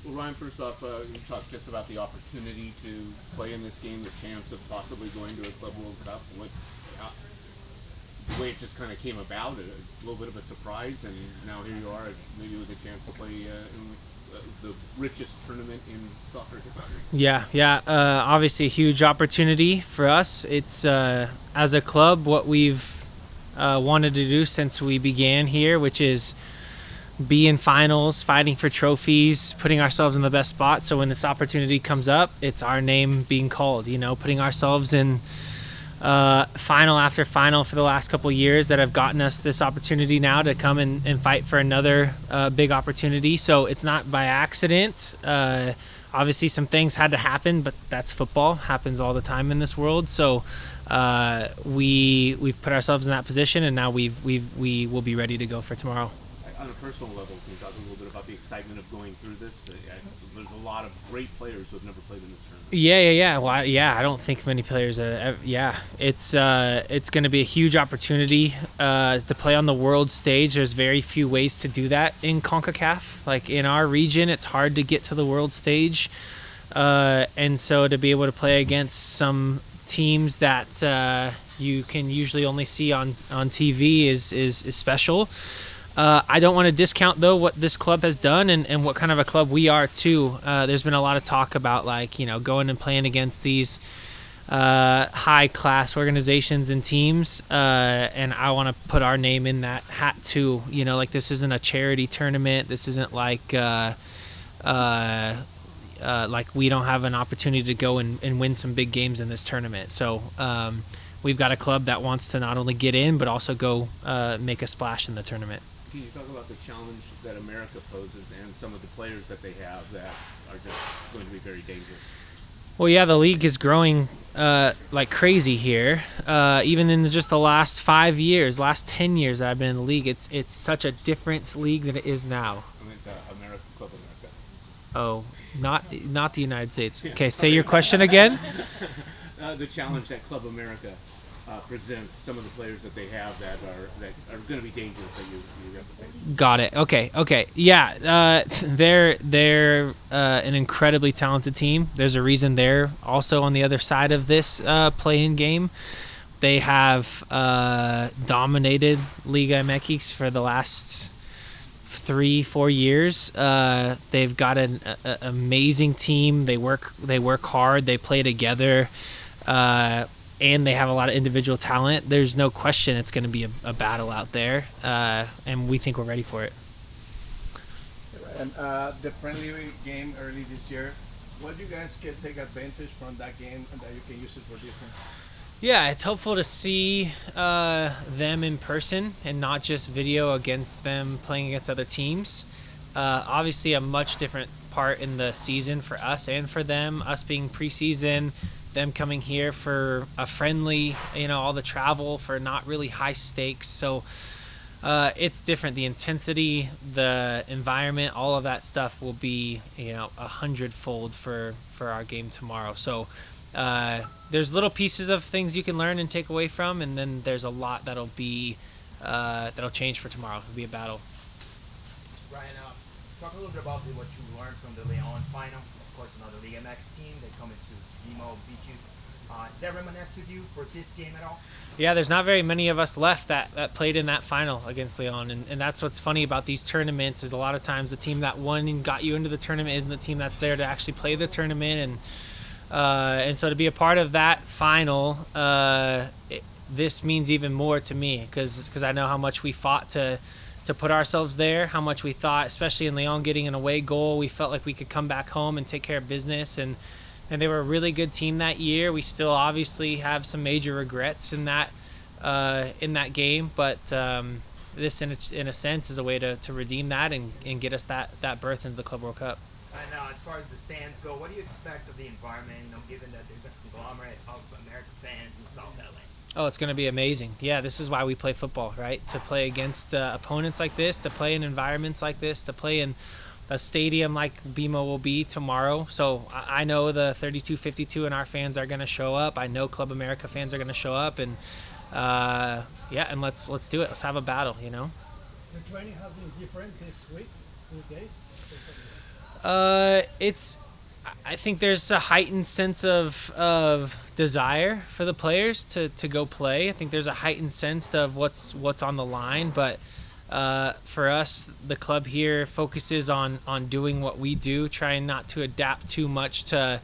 Well, Ryan, first off, you talked just about the opportunity to play in this game, the chance of possibly going to a Club World Cup. Uh, the way it just kind of came about, a little bit of a surprise, and now here you are, maybe with a chance to play in the richest tournament in soccer history. Yeah. Obviously, a huge opportunity for us. It's as a club what we've wanted to do since we began here, which is be in finals, fighting for trophies, putting ourselves in the best spot. So when this opportunity comes up, it's our name being called. Putting ourselves in final after final for the last couple of years that have gotten us this opportunity now to come and fight for another big opportunity. So it's not by accident. Obviously, some things had to happen, but that's football. Happens all the time in this world. So we've put ourselves in that position, and now we will be ready to go for tomorrow. On a personal level, can you talk a little bit about the excitement of going through this? There's a lot of great players who have never played in this tournament. Yeah. Well, I don't think many players. It's going to be a huge opportunity to play on the world stage. There's very few ways to do that in CONCACAF. Like in our region, it's hard to get to the world stage, and so to be able to play against some teams that you can usually only see on TV is special. I don't want to discount, though, what this club has done and what kind of a club we are, too. There's been a lot of talk about, going and playing against these high-class organizations and teams, and I want to put our name in that hat, too. This isn't a charity tournament. This isn't like we don't have an opportunity to go and win some big games in this tournament. So we've got a club that wants to not only get in, but also go make a splash in the tournament. Can you talk about the challenge that America poses and some of the players that they have that are just going to be very dangerous? Well, yeah, the league is growing like crazy here. Even in just the last 5 years, last 10 years that I've been in the league, it's such a different league than it is now. I mean, Club America. Oh, not the United States. Okay, say your question again. The challenge that Club America presents, some of the players that they have that are going to be dangerous that you have to face. Got it. Okay. Yeah, they're an incredibly talented team. There's a reason they're also on the other side of this play-in game. They have dominated Liga MX for the last 3-4 years. They've got an amazing team. They work hard. They play together. And they have a lot of individual talent. There's no question it's going to be a battle out there, and we think we're ready for it. And the friendly game early this year, what do you guys can take advantage from that game and that you can use it for different? Yeah, it's helpful to see them in person and not just video against them playing against other teams. Obviously, a much different part in the season for us and for them, us being preseason, them coming here for a friendly, all the travel for not really high stakes. So it's different. The intensity, the environment, all of that stuff will be, 100-fold for our game tomorrow. So there's little pieces of things you can learn and take away from, and then there's a lot that'll change for tomorrow. It'll be a battle. Ryan, talk a little bit about what you learned from the Leon final. Of course, another Liga MX team. They come into BMO, beat you. Does that reminisce with you for this game at all? Yeah, there's not very many of us left that played in that final against Leon, and that's what's funny about these tournaments is a lot of times the team that won and got you into the tournament isn't the team that's there to actually play the tournament, and so to be a part of that final, this means even more to me because I know how much we fought to put ourselves there, how much we thought, especially in Leon getting an away goal, we felt like we could come back home and take care of business, and they were a really good team that year. We still obviously have some major regrets in that game, but this in a sense is a way to redeem that and get us that berth into the Club World Cup. And as far as the stands go, what do you expect of the environment, given that there's a conglomerate of American fans in South LA? Oh, it's going to be amazing. Yeah, this is why we play football, right? To play against opponents like this, to play in environments like this, to play in a stadium like BMO will be tomorrow. So I know the 3252 and our fans are going to show up. I know Club America fans are going to show up, and and let's do it. Let's have a battle. The training has been different this week, these days. I think there's a heightened sense of desire for the players to go play. I think there's a heightened sense of what's on the line, but for us, the club here focuses on doing what we do, trying not to adapt too much to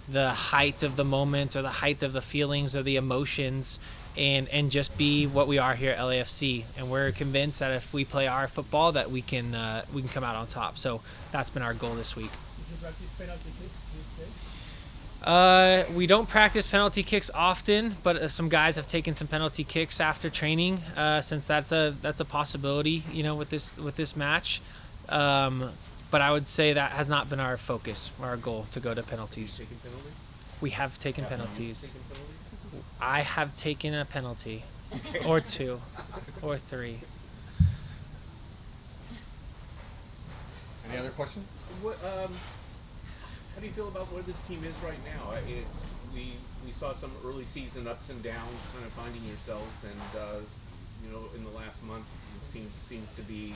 the height of the moment or the height of the feelings or the emotions, and just be what we are here at LAFC. And we're convinced that if we play our football, that we can come out on top. So that's been our goal this week. Did you practice penalty kicks these days? We don't practice penalty kicks often, but some guys have taken some penalty kicks after training, since that's a possibility, with this match. But I would say that has not been our focus, our goal to go to penalties. Taking penalty? We have taken penalties. Taking penalty? I have taken a penalty, or two, or three. Any other questions? What, how do you feel about where this team is right now? We saw some early season ups and downs, kind of finding yourselves, and in the last month, this team seems to be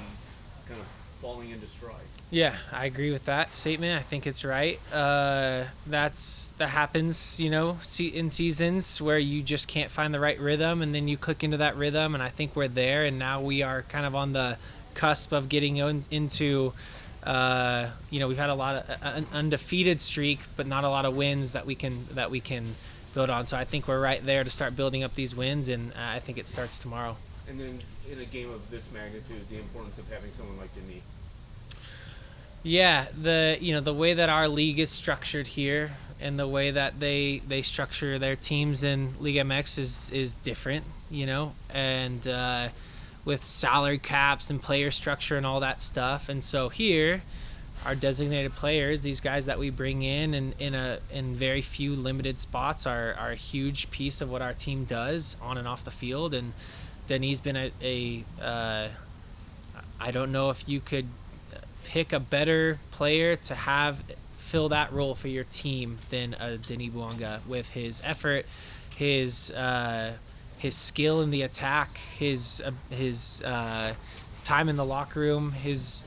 kind of falling into stride. Yeah, I agree with that statement. I think it's right. That happens, in seasons where you just can't find the right rhythm, and then you click into that rhythm, and I think we're there, and now we are kind of on the cusp of getting into. We've had a lot of an undefeated streak, but not a lot of wins that we can build on. So I think we're right there to start building up these wins, and I think it starts tomorrow. And then in a game of this magnitude, the importance of having someone like Denis. Yeah, the way that our league is structured here, and the way that they structure their teams in Liga MX is different, and with salary caps and player structure and all that stuff. And so here, our designated players, these guys that we bring in very few limited spots, are a huge piece of what our team does on and off the field. And Denis been I don't know if you could pick a better player to have fill that role for your team than Denis Bouanga, with his effort, his skill in the attack, his time in the locker room, his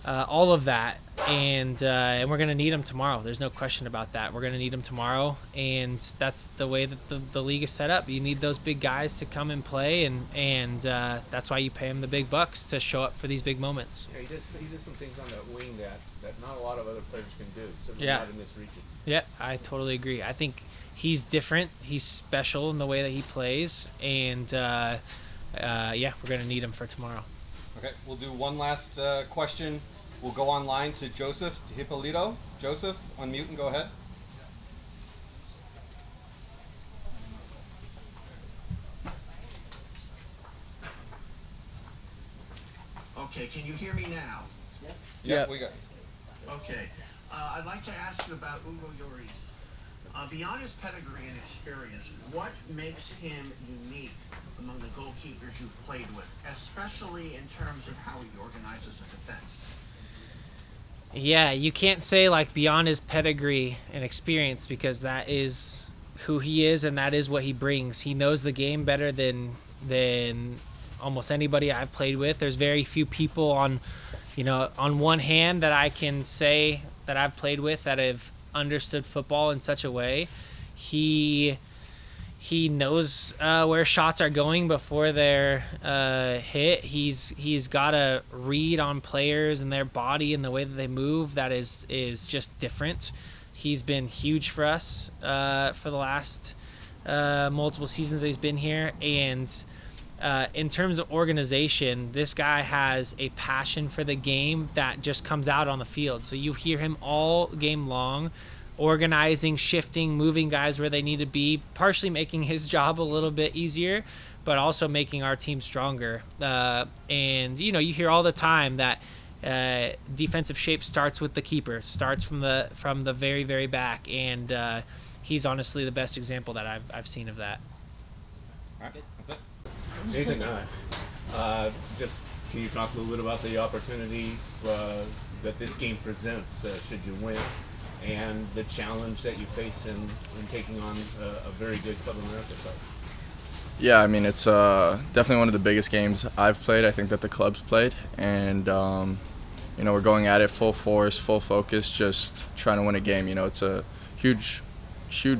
all of that, and we're gonna need him tomorrow. There's no question about that. We're gonna need him tomorrow, and that's the way that the league is set up. You need those big guys to come and play, and that's why you pay him the big bucks to show up for these big moments. Yeah, he did some things on that wing that not a lot of other players can do. So Yeah. not in this region. Yeah, I totally agree. I think he's different. He's special in the way that he plays, and we're gonna need him for tomorrow. Okay, we'll do one last question. We'll go online to Joseph Hippolito. Joseph, unmute and go ahead. Okay, can you hear me now? Yeah, we got it. Okay. I'd like to ask you about Hugo Lloris. Beyond his pedigree and experience, what makes him unique among the goalkeepers you've played with, especially in terms of how he organizes a defense? Yeah, you can't say beyond his pedigree and experience, because that is who he is and that is what he brings. He knows the game better than almost anybody I've played with. There's very few people on one hand that I can say that I've played with that have understood football in such a way. He knows where shots are going before they're hit. He's got a read on players and their body and the way that they move that is just different. He's been huge for us for the last multiple seasons that he's been here. And in terms of organization, this guy has a passion for the game that just comes out on the field. So you hear him all game long, organizing, shifting, moving guys where they need to be, partially making his job a little bit easier, but also making our team stronger. And you hear all the time that defensive shape starts with the keeper, starts from the very, very back, and he's honestly the best example that I've seen of that. All right, that's it. Nathan, just can you talk a little bit about the opportunity that this game presents should you win, and the challenge that you face in taking on a very good Club America side? Yeah, I mean, it's definitely one of the biggest games I've played. I think that the club's played, and we're going at it full force, full focus, just trying to win a game. It's a huge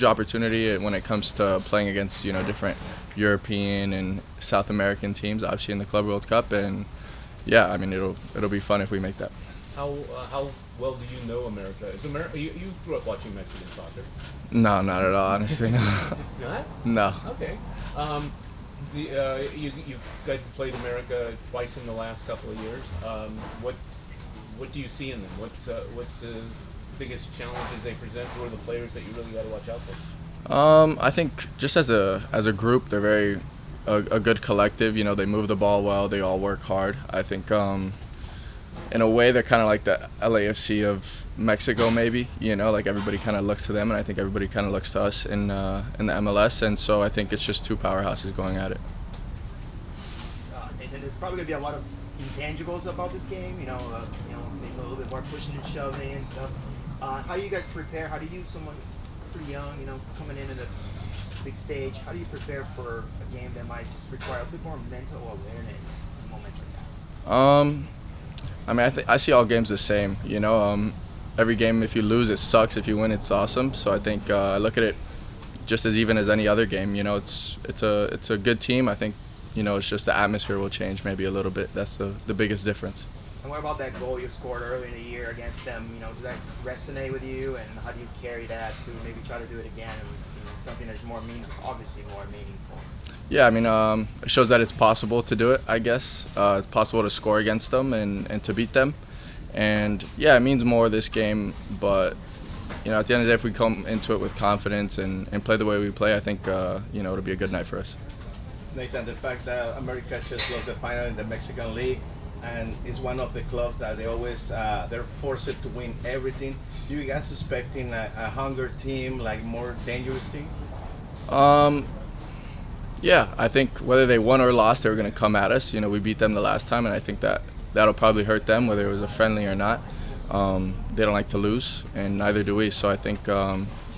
opportunity when it comes to playing against different European and South American teams, obviously in the Club World Cup, and yeah, I mean it'll be fun if we make that. How well do you know America? You grew up watching Mexican soccer? No, not at all, honestly. No. Not? No. Okay. You guys have played America twice in the last couple of years. What do you see in them? What's the biggest challenges they present? Who are the players that you really got to watch out for? I think just as a group, they're very a good collective. They move the ball well. They all work hard. I think in a way they're kind of like the LAFC of Mexico, maybe. Like everybody kind of looks to them, and I think everybody kind of looks to us in the MLS. And so I think it's just two powerhouses going at it. Nathan, there's probably gonna be a lot of intangibles about this game. Maybe a little bit more pushing and shoving and stuff. How do you guys prepare? How do you, someone who's pretty young, coming into the big stage, how do you prepare for a game that might just require a bit more mental awareness in moments like that? I mean, I see all games the same. Every game, if you lose, it sucks. If you win, it's awesome. So I think I look at it just as even as any other game. It's a good team. I think it's just the atmosphere will change maybe a little bit. That's the biggest difference. And what about that goal you scored early in the year against them? Does that resonate with you? And how do you carry that to maybe try to do it again? And something that's more obviously more meaningful. Yeah, I mean, it shows that it's possible to do it, I guess. It's possible to score against them and to beat them. And yeah, it means more this game, but at the end of the day, if we come into it with confidence and play the way we play, I think it'll be a good night for us. Nathan, the fact that America just lost the final in the Mexican League and is one of the clubs that they're forced to win everything. Do you guys expecting a hunger team, like more dangerous team? Yeah, I think whether they won or lost, they were going to come at us. We beat them the last time, and I think that'll probably hurt them, whether it was a friendly or not. They don't like to lose, and neither do we. So I think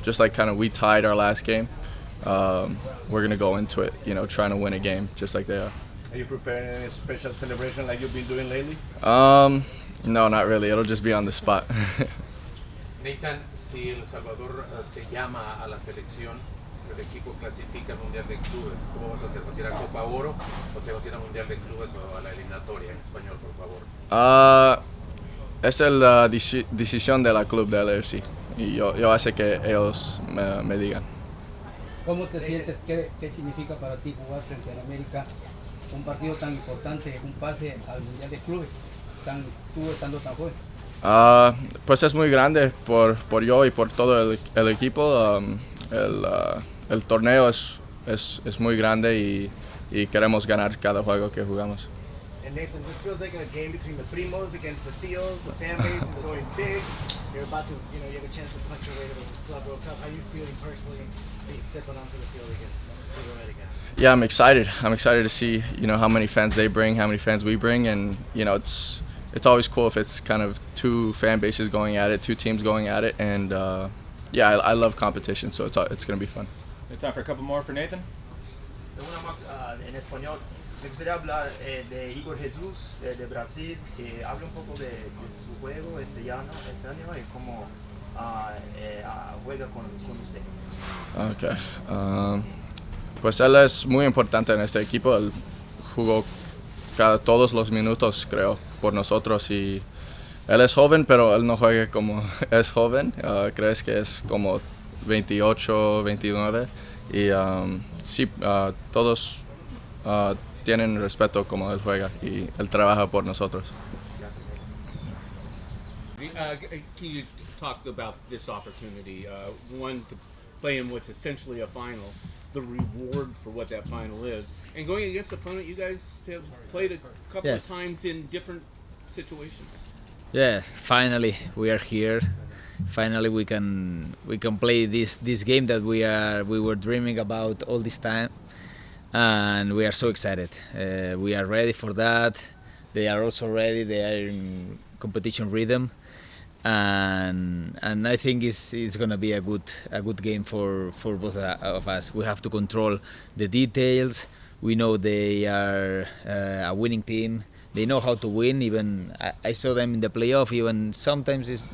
just like kind of we tied our last game, we're going to go into it, trying to win a game just like they are. Are you preparing any special celebration like you've been doing lately? No, not really. It'll just be on the spot. Nathan, si El Salvador te llama a la selección, el equipo clasifica al Mundial de Clubes, ¿cómo vas a hacer? ¿Vas a ir a Copa Oro o te vas a ir al Mundial de Clubes o a la eliminatoria en español, por favor? Es la decisión de la club de LAFC y yo hace que ellos me digan. ¿Cómo te sientes? ¿Qué significa para ti jugar frente a América? Un partido tan importante, un pase al Mundial de Clubes, tú estando tan joven. Pues es muy grande por yo y por todo el equipo. El torneo es muy grande y queremos ganar cada juego que jugamos. And Nathan, this feels like a game between the primos against the tíos. The fan base is going big. You're about to, you have a chance to punch your way to the Club World Cup. How are you feeling personally stepping onto the field against America? Yeah, I'm excited. I'm excited to see, how many fans they bring, how many fans we bring, and it's always cool if it's kind of two fan bases going at it, two teams going at it, and yeah, I love competition, so it's going to be fun. Time for a couple more for Nathan. Una más en español. Me gustaría hablar de Igor Jesús de Brasil, que hable un poco de su juego ese año y cómo juega con usted. Okay. Pues él es muy importante en este equipo. Él jugó todos los minutos, creo, por nosotros. Y él es joven, pero él no juega como es joven. Crees que es como 28, 29. Y sí, todos tienen respeto como él juega y él trabaja por nosotros. Can you talk about this opportunity? One, to play in what's essentially a final, the reward for what that final is, and going against an opponent you guys have played a couple of times in different situations. Yeah, finally we are here. Finally we can play this game that we were dreaming about all this time, and we are so excited. We are ready for that. They are also ready. They are in competition rhythm. And I think it's gonna be a good game for both of us. We have to control the details. We know they are a winning team. they know how to win. Even I saw them in the playoff. Even sometimes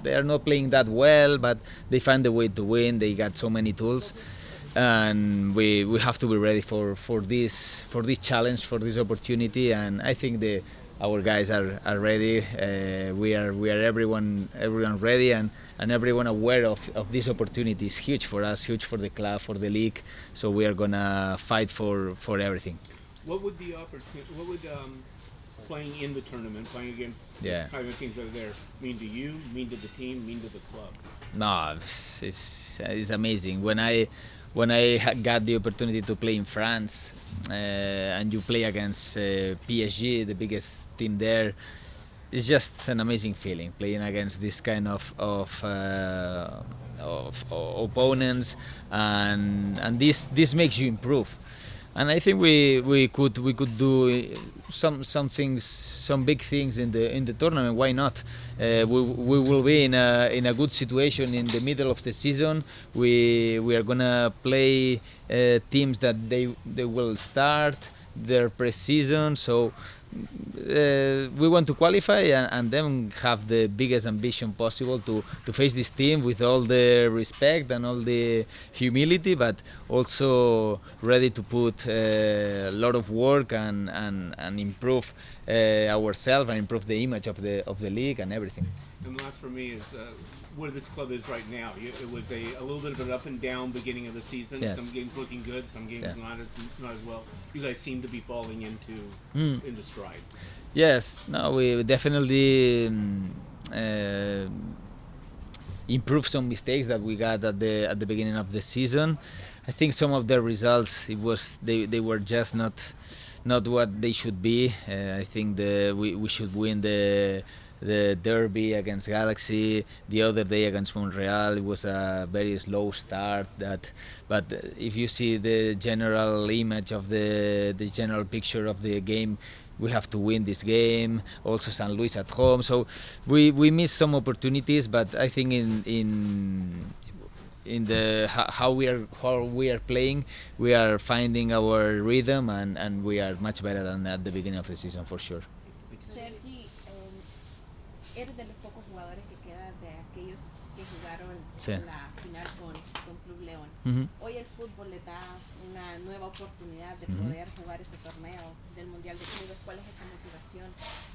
they are not playing that well, but they find a way to win. They got so many tools, and we have to be ready for this challenge, for this opportunity. And I think our guys are ready. We are everyone ready, and everyone aware of this opportunity. Is huge for us, huge for the club, for the league. So we are gonna fight for everything. What would the opportunity? What would playing in the tournament, playing against the kind of teams that are there, mean to you? Mean to the team? Mean to the club? No, it's amazing. When I got the opportunity to play in France, and you play against PSG, the biggest team there, it's just an amazing feeling playing against this kind of opponents, and this makes you improve. And I think we could do some things, some big things in the tournament. Why not? We will be in a good situation in the middle of the season. We are gonna play teams that they will start their pre-season. So we want to qualify and then have the biggest ambition possible to face this team with all the respect and all the humility, but also ready to put a lot of work and improve ourselves and improve the image of the league and everything. And the last for me is where this club is right now. It was a little bit of an up and down beginning of the season. Yes. Some games looking good, some games not as well. You guys seem to be falling into stride. Yes, no, we definitely improved some mistakes that we got at the beginning of the season. I think some of the results they were just not what they should be. I think we should win the derby against Galaxy. The other day against Montreal, it was a very slow start. But if you see the general image of the general picture of the game, we have to win this game. Also, San Luis at home. So we missed some opportunities. But I think in the how we are playing, we are finding our rhythm, and we are much better than at the beginning of the season for sure. Sergi, eres de los pocos jugadores que quedan de aquellos que jugaron en la final con Club León. Hoy el fútbol le da una nueva oportunidad de poder jugar ese torneo del Mundial de Clubes. ¿Cuál es esa motivación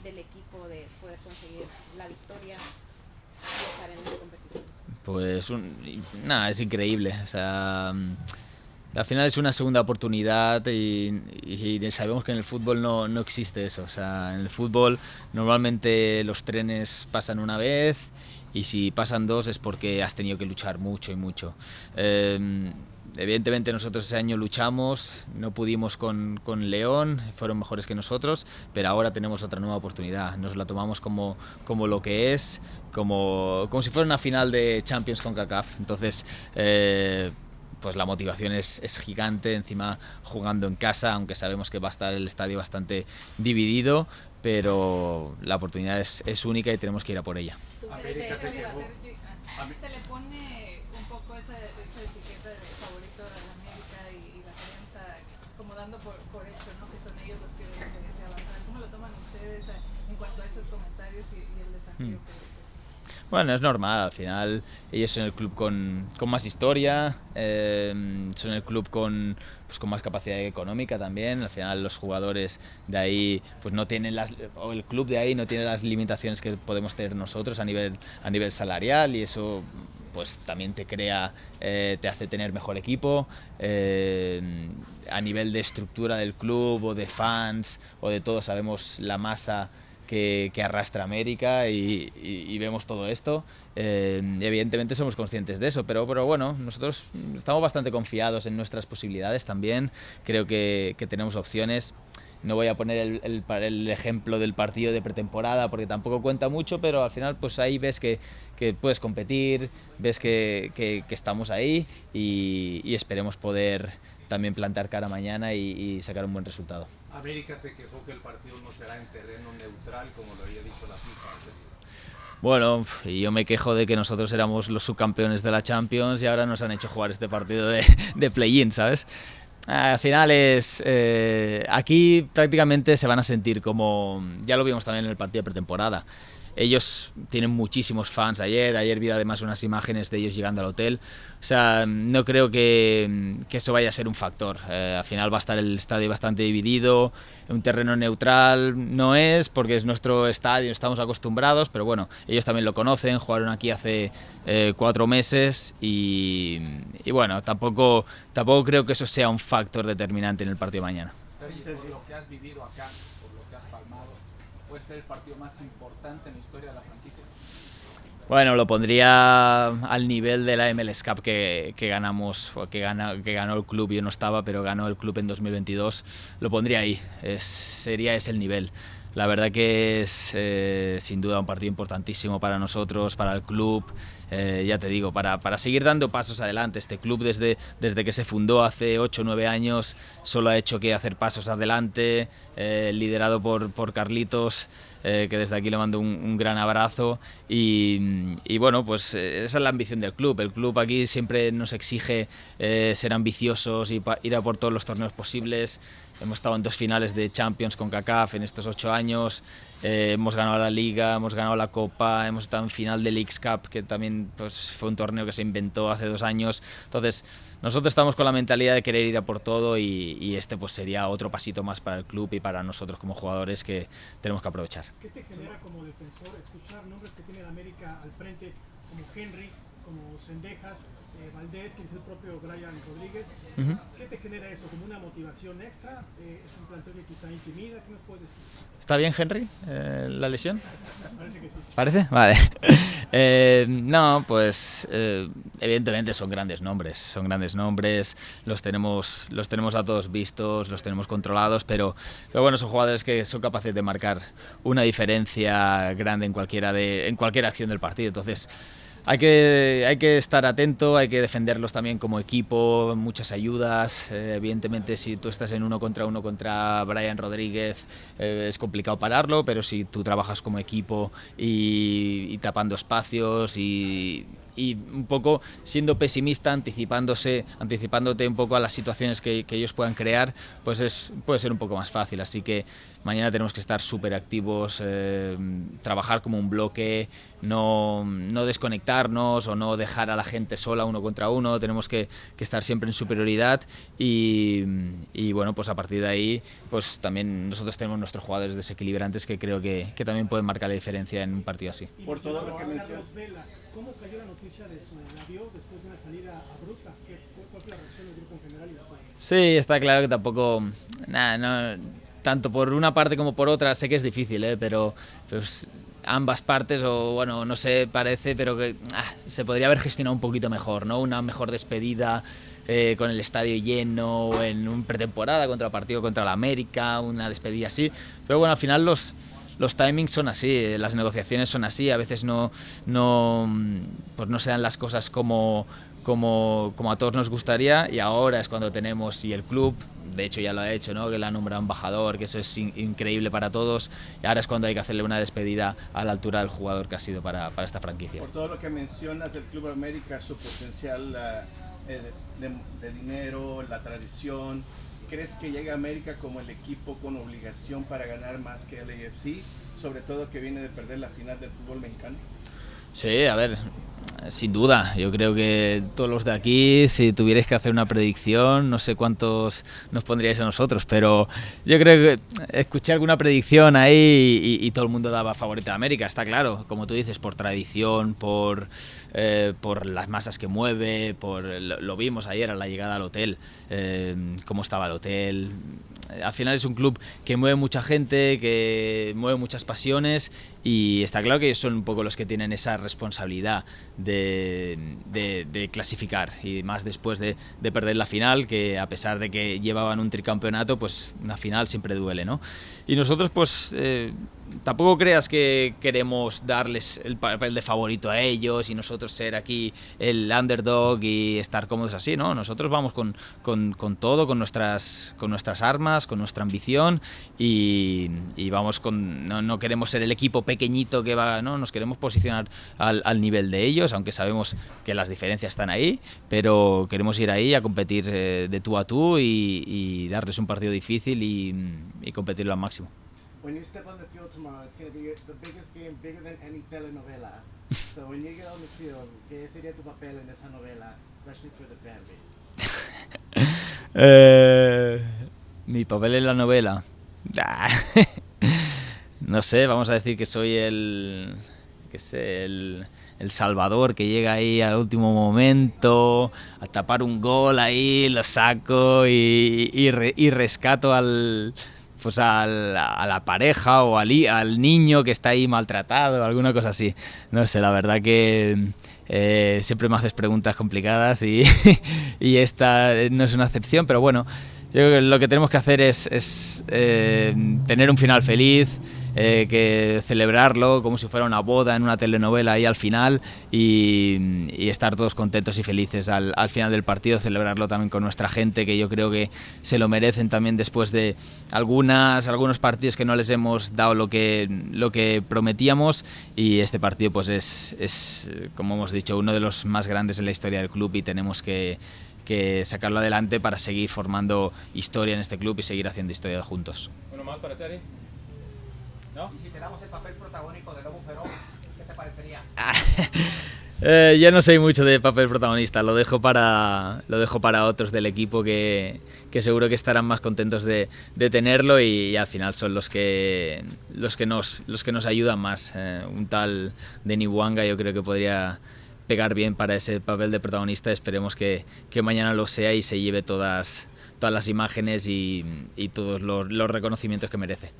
del equipo de poder conseguir la victoria y estar en esa competición? Pues es increíble. O sea, al final es una segunda oportunidad y sabemos que en el fútbol no existe eso. O sea, en el fútbol normalmente los trenes pasan una vez y si pasan dos es porque has tenido que luchar mucho y mucho. Evidentemente nosotros ese año luchamos, no pudimos con León, fueron mejores que nosotros, pero ahora tenemos otra nueva oportunidad. Nos la tomamos como lo que es, como si fuera una final de Champions con CONCACAF. Entonces, pues la motivación es gigante, encima jugando en casa, aunque sabemos que va a estar el estadio bastante dividido, pero la oportunidad es única y tenemos que ir a por ella. América se le pone un poco esa etiqueta de favorito a la América y la prensa como dando por hecho, ¿no? Que son ellos los que deben de avanzar. ¿Cómo lo toman ustedes en cuanto a esos comentarios y el desafío que Bueno, es normal, al final ellos son el club con más historia, son el club con más capacidad económica también. Al final los jugadores de ahí pues no tienen o el club de ahí no tiene las limitaciones que podemos tener nosotros a nivel salarial, y eso pues también te hace tener mejor equipo. A nivel de estructura del club o de fans o de todo, sabemos la masa que arrastra América y vemos todo esto. Evidentemente somos conscientes de eso, pero bueno, nosotros estamos bastante confiados en nuestras posibilidades también. Creo que tenemos opciones. No voy a poner el ejemplo del partido de pretemporada porque tampoco cuenta mucho, pero al final pues ahí ves que puedes competir, ves que estamos ahí y esperemos poder también plantar cara mañana y sacar un buen resultado. América se quejó que el partido no será en terreno neutral, como lo había dicho la FIFA. Bueno, yo me quejo de que nosotros éramos los subcampeones de la Champions y ahora nos han hecho jugar este partido de play-in, ¿sabes? Al final aquí prácticamente se van a sentir como, ya lo vimos también en el partido de pretemporada. Ellos tienen muchísimos fans. Ayer vi además unas imágenes de ellos llegando al hotel. O sea, no creo que eso vaya a ser un factor. Al final va a estar el estadio bastante dividido. Un terreno neutral no es, porque es nuestro estadio, estamos acostumbrados, pero bueno, ellos también lo conocen, jugaron aquí hace 4 meses y bueno, tampoco creo que eso sea un factor determinante en el partido de mañana. Sergi, por lo que has vivido acá, por lo que has palmado, ¿puede ser el partido más importante en la historia de la franquicia? Bueno, lo pondría al nivel de la MLS Cup que ganamos, que ganó el club. Yo no estaba, pero ganó el club en 2022. Lo pondría ahí. Sería ese el nivel. La verdad que es sin duda un partido importantísimo para nosotros, para el club. Ya te digo, para seguir dando pasos adelante. Este club desde que se fundó hace 8 o 9 años solo ha hecho que hacer pasos adelante, liderado por Carlitos, que desde aquí le mando un gran abrazo y bueno, pues esa es la ambición del club. El club aquí siempre nos exige ser ambiciosos y ir a por todos los torneos posibles. Hemos estado en 2 finales de Champions con CACAF en estos 8 años, hemos ganado la Liga, hemos ganado la Copa, hemos estado en final de Leagues Cup, que también pues, fue un torneo que se inventó hace 2 años. Entonces, nosotros estamos con la mentalidad de querer ir a por todo y este pues sería otro pasito más para el club y para nosotros como jugadores que tenemos que aprovechar. ¿Qué te genera como defensor escuchar nombres que tiene la América al frente, como Henry, como Cendejas, Valdés, que es el propio Brian Rodríguez? ¿Qué te genera eso? ¿Como una motivación extra? ¿Es un plantel que quizá intimida? ¿Qué nos puedes decir? ¿Está bien, Henry, la lesión? Parece que sí. ¿Parece? Vale. No, pues evidentemente son grandes nombres, los tenemos a todos vistos, los tenemos controlados, pero bueno, son jugadores que son capaces de marcar una diferencia grande en cualquier acción del partido. Entonces, hay que estar atento, hay que defenderlos también como equipo, muchas ayudas. Evidentemente, si tú estás en 1 contra 1 contra Brian Rodríguez, es complicado pararlo, pero si tú trabajas como equipo y tapando espacios y un poco siendo pesimista, anticipándote un poco a las situaciones que ellos puedan crear, pues puede ser un poco más fácil. Así que mañana tenemos que estar súper activos, trabajar como un bloque, no desconectarnos o no dejar a la gente sola 1 contra 1, tenemos que estar siempre en superioridad y bueno, pues a partir de ahí pues también nosotros tenemos nuestros jugadores desequilibrantes que creo que también pueden marcar la diferencia en un partido así. Por todo lo que mencionas, ¿cómo cayó la noticia de su adiós después de una salida abrupta? ¿Cuál fue la reacción del grupo en general y la tuya? Sí, está claro que tampoco, tanto por una parte como por otra, sé que es difícil, pero pues, ambas partes, o bueno, no sé, parece, pero que se podría haber gestionado un poquito mejor, ¿no? Una mejor despedida con el estadio lleno, en un pretemporada partido contra la América, una despedida así, pero bueno, al final los timings son así, las negociaciones son así, a veces no se dan las cosas como a todos nos gustaría y ahora es cuando tenemos, y el club de hecho ya lo ha hecho, ¿no? Que le ha nombrado embajador, que eso es increíble para todos y ahora es cuando hay que hacerle una despedida a la altura del jugador que ha sido para esta franquicia. Por todo lo que mencionas del Club América, su potencial de dinero, la tradición, ¿crees que llega a América como el equipo con obligación para ganar más que el LAFC? Sobre todo que viene de perder la final del fútbol mexicano. Sí, a ver, sin duda, yo creo que todos los de aquí, si tuvierais que hacer una predicción, no sé cuántos nos pondríais a nosotros, pero yo creo que escuché alguna predicción ahí y todo el mundo daba favorito a América, está claro, como tú dices, por tradición, por las masas que mueve, lo vimos ayer a la llegada al hotel, cómo estaba el hotel. Al final es un club que mueve mucha gente, que mueve muchas pasiones y está claro que ellos son un poco los que tienen esa responsabilidad de clasificar y más después de perder la final, que a pesar de que llevaban un tricampeonato, pues una final siempre duele, ¿no? Y nosotros pues tampoco creas que queremos darles el papel de favorito a ellos y nosotros ser aquí el underdog y estar cómodos así, ¿no? Nosotros vamos con todo, con nuestras armas, con nuestra ambición y vamos no queremos ser el equipo pequeñito que va, ¿no? Nos queremos posicionar al nivel de ellos, aunque sabemos que las diferencias están ahí, pero queremos ir ahí a competir de tú a tú y darles un partido difícil y competirlo al máximo. When you step on the field tomorrow, it's going to be the biggest game, bigger than any telenovela. So when you get on the field, ¿qué sería tu papel en esa novela, especially for the fan base? Mi papel en la novela. No sé, vamos a decir que soy el salvador que llega ahí al último momento a tapar un gol ahí, lo saco y rescato a la pareja o al niño que está ahí maltratado, alguna cosa así. No sé, la verdad que siempre me haces preguntas complicadas y esta no es una excepción, pero bueno, yo creo que lo que tenemos que hacer es tener un final feliz, que celebrarlo como si fuera una boda en una telenovela ahí al final y estar todos contentos y felices al final del partido, celebrarlo también con nuestra gente, que yo creo que se lo merecen también después de algunos partidos que no les hemos dado lo que prometíamos, y este partido pues es como hemos dicho, uno de los más grandes en la historia del club y tenemos que sacarlo adelante para seguir formando historia en este club y seguir haciendo historia juntos. ¿Uno más para Sergi? ¿No? Y si te damos el papel protagónico de Lobo Feroz, ¿qué te parecería? Yo no soy mucho de papel protagonista, lo dejo para otros del equipo que seguro que estarán más contentos de tenerlo y al final son los que nos ayudan más. Un tal Denis Bouanga yo creo que podría pegar bien para ese papel de protagonista. Esperemos que mañana lo sea y se lleve todas las imágenes y todos los reconocimientos que merece.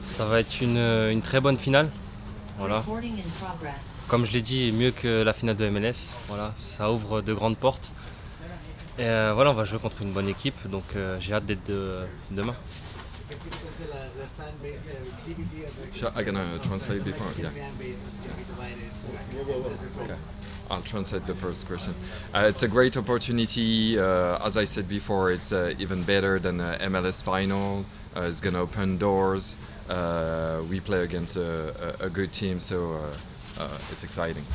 Ça va être une très bonne finale. Voilà. Comme je l'ai dit, mieux que la finale de MLS. Voilà, ça ouvre de grandes portes. Et voilà, on va jouer contre une bonne équipe, donc j'ai hâte d'être demain. I'm gonna translate before. Yeah. Okay. I'll translate the first question. It's a great opportunity. As I said before, it's even better than the MLS final. It's going to open doors. We play against a good team, so it's exciting.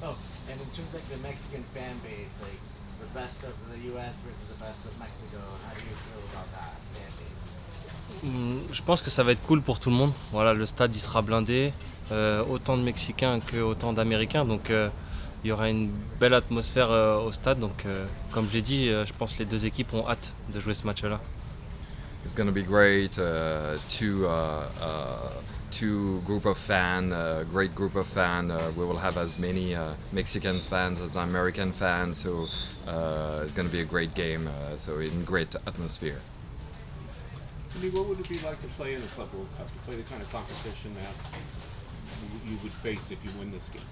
Oh, and in terms of the Mexican fan base, like the best of the U.S. versus the best of Mexico, how do you feel about that fan base? Je pense que ça va être cool pour tout le monde. Voilà, le stade il sera blindé. Autant de Mexicains que autant d'Américains, donc il y aura une belle atmosphère au stade, donc comme je l'ai dit, je pense que les deux équipes ont hâte de jouer ce match-là. It's going to be great. Two group of fans, great group of fans. We will have as many Mexican fans as American fans, so it's going to be a great game. So in great atmosphere. I mean, what would it be like to play in the Club World Cup, to play the kind of competition that you would face if you win this game?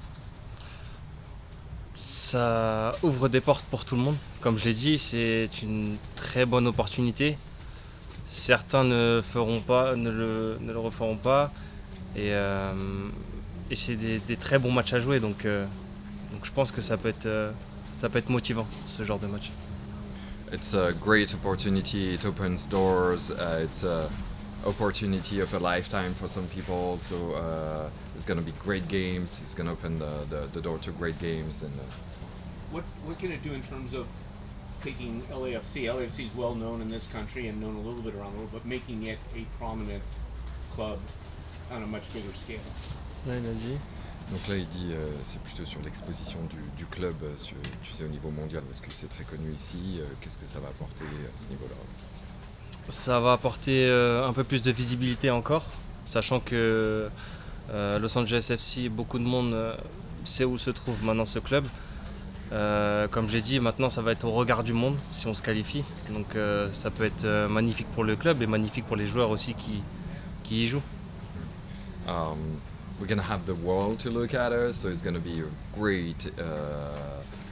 Ça ouvre des portes pour tout le monde. Comme je l'ai dit, c'est une très bonne opportunité. Certains ne le referont pas. Et c'est des très bons matchs à jouer. Donc je pense que ça peut être motivant, ce genre de match. It's a great opportunity. It opens doors. It's a opportunity of a lifetime for some people. So it's going to be great games. It's going to open the door to great games. And what can it do in terms of taking LAFC? LAFC is well known in this country and known a little bit around the world, but making it a prominent club on a much bigger scale. Ouais, il a dit. Donc là, il dit c'est plutôt sur l'exposition du club, tu sais, au niveau mondial, parce que c'est très connu ici. Qu'est-ce que ça va apporter à ce niveau-là? Ça va apporter un peu plus de visibilité encore, sachant que Los Angeles FC, beaucoup de monde sait où se trouve maintenant ce club. Comme j'ai dit, maintenant ça va être au regard du monde si on se qualifie. Donc ça peut être magnifique pour le club et magnifique pour les joueurs aussi qui y jouent. We're going to have the world to look at us, so it's going to be a great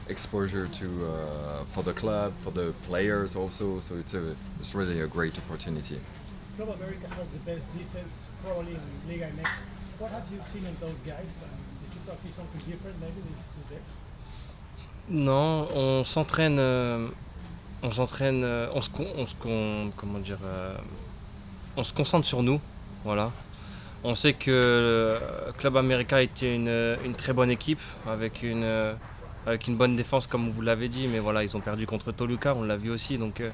exposure for the club, for the players also, so it's really a great opportunity. Club America has the best defense probably in Liga MX. What have you seen in those guys? Did you see something different maybe these days? Non, on s'entraîne, comment dire, on se concentre sur nous, voilà. On sait que le Club America était une très bonne équipe avec une bonne défense comme vous l'avez dit, mais voilà, ils ont perdu contre Toluca, on l'a vu aussi, donc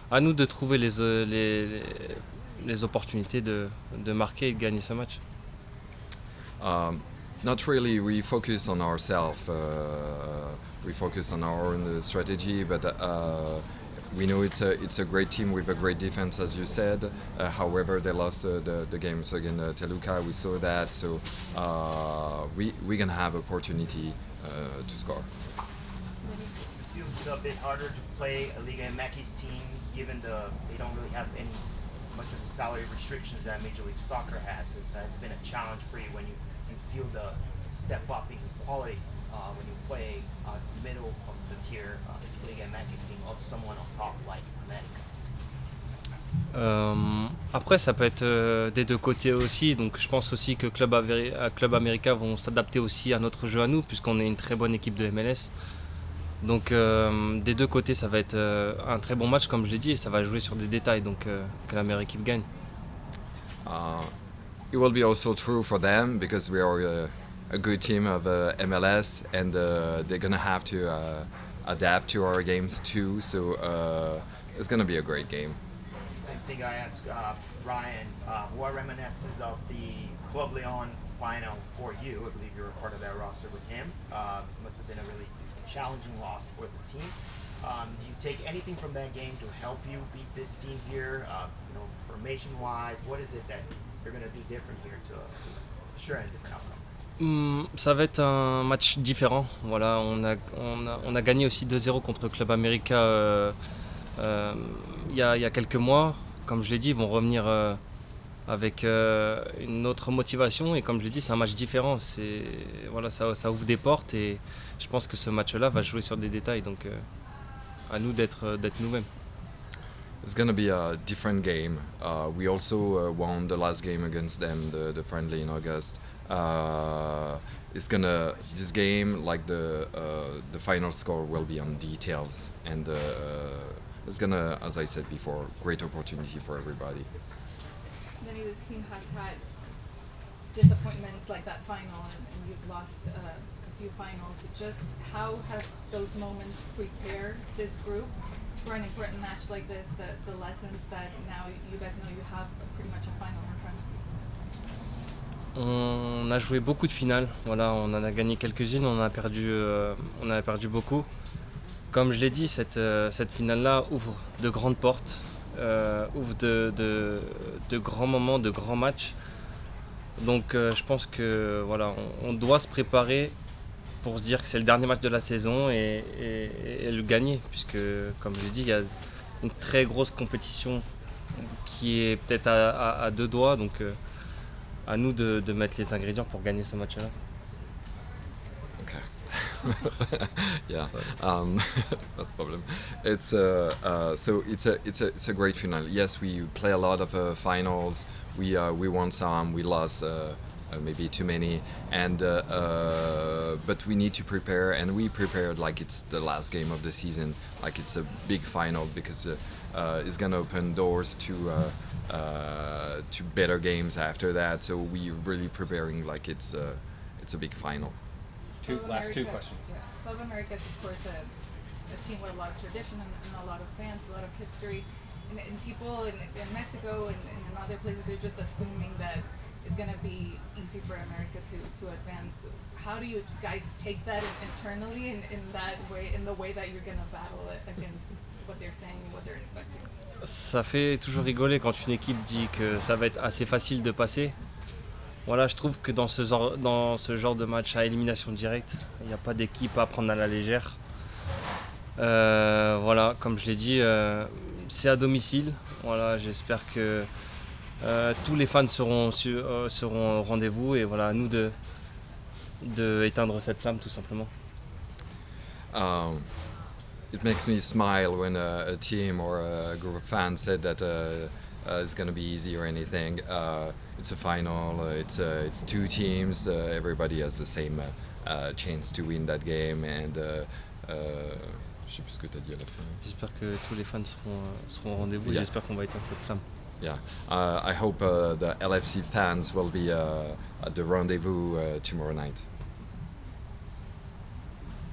à nous de trouver les opportunités de marquer et de gagner ce match. Not really. We focus on ourselves. We focus on our own strategy, but we know it's a great team with a great defense, as you said. However, they lost the games against Toluca. We saw that, so we're gonna have opportunity to score. It feels a bit harder to play a Liga MX team, given they don't really have much of the salary restrictions that Major League Soccer has. It's been a challenge for you when you feel the step up in quality when you play middle of the tier Liga MX team of someone on top like America. Après, ça peut être des deux côtés aussi, donc je pense aussi que Club America vont s'adapter aussi à notre jeu à nous, puisqu'on est une très bonne équipe de MLS. Donc des deux côtés, ça va être un très bon match, comme je l'ai dit, et ça va jouer sur des détails, donc que la meilleure équipe gagne. It will be also true for them because we are a good team of MLS, and they're gonna have to adapt to our games too. So it's gonna be a great game. Same thing I asked Ryan. What reminiscences of the Club Leon final for you? I believe you were part of that roster with him. Must have been a really challenging loss for the team. Do you take anything from that game to help you beat this team here? Formation-wise, what is it that you're going to do different here to assure a different outcome? Ça va être un match différent. Voilà, on a gagné aussi 2-0 contre Club America il y a quelques mois. Comme je l'ai dit, ils vont revenir avec une autre motivation, et comme je l'ai dit, c'est un match différent. Voilà, ça ouvre des portes, et je pense que ce match-là va jouer sur des détails, donc à nous d'être nous-mêmes. It's gonna be a different game. We also won the last game against them, the friendly in August. This game, like the final score, will be on details, and it's gonna, as I said before, great opportunity for everybody. Denis, this team has had disappointments like that final, and you've lost a few finals. Just how have those moments prepared this group for an important match like this, the lessons that now you guys know you have pretty much a final in front of you? On a joué beaucoup de finales, voilà, on en a gagné quelques-unes, on en a perdu beaucoup. Comme je l'ai dit, cette finale-là ouvre de grandes portes, ouvre de grands moments, de grands matchs. Donc je pense que voilà, on doit se préparer pour se dire que c'est le dernier match de la saison et le gagner, puisque comme je l'ai dit, il y a une très grosse compétition qui est peut-être à deux doigts, donc à nous de mettre les ingrédients pour gagner ce match-là. Yeah, not a problem. It's it's a great final. Yes, we play a lot of finals. We won some, we lost maybe too many, and but we need to prepare, and we prepared like it's the last game of the season, like it's a big final, because it's gonna open doors to better games after that. So we're really preparing like it's a big final. Last two questions. Yeah. Club America is, of course, a team with a lot of tradition and a lot of fans, a lot of history. And people in Mexico and in other places, they're just assuming that it's going to be easy for America to advance. How do you guys take that internally in that way, in the way that you're going to battle it against what they're saying and what they're expecting? Ça fait toujours rigoler quand une équipe dit que ça va être assez facile de passer. Voilà, je trouve que dans ce genre de match à élimination directe, il n'y a pas d'équipe à prendre à la légère. Voilà, comme je l'ai dit, c'est à domicile. Voilà, j'espère que tous les fans seront au rendez-vous, et voilà, à nous de éteindre cette flamme tout simplement. It makes me smile when a team or a group of fans said that it's gonna be easy or anything. It's a final. It's two teams. Everybody has the same chance to win that game, and je sais plus ce que tu as dit à la fin. J'espère que tous les fans seront au rendez-vous. Yeah. Et j'espère qu'on va éteindre cette flamme. Yeah, I hope the LFC fans will be at the rendezvous tomorrow night.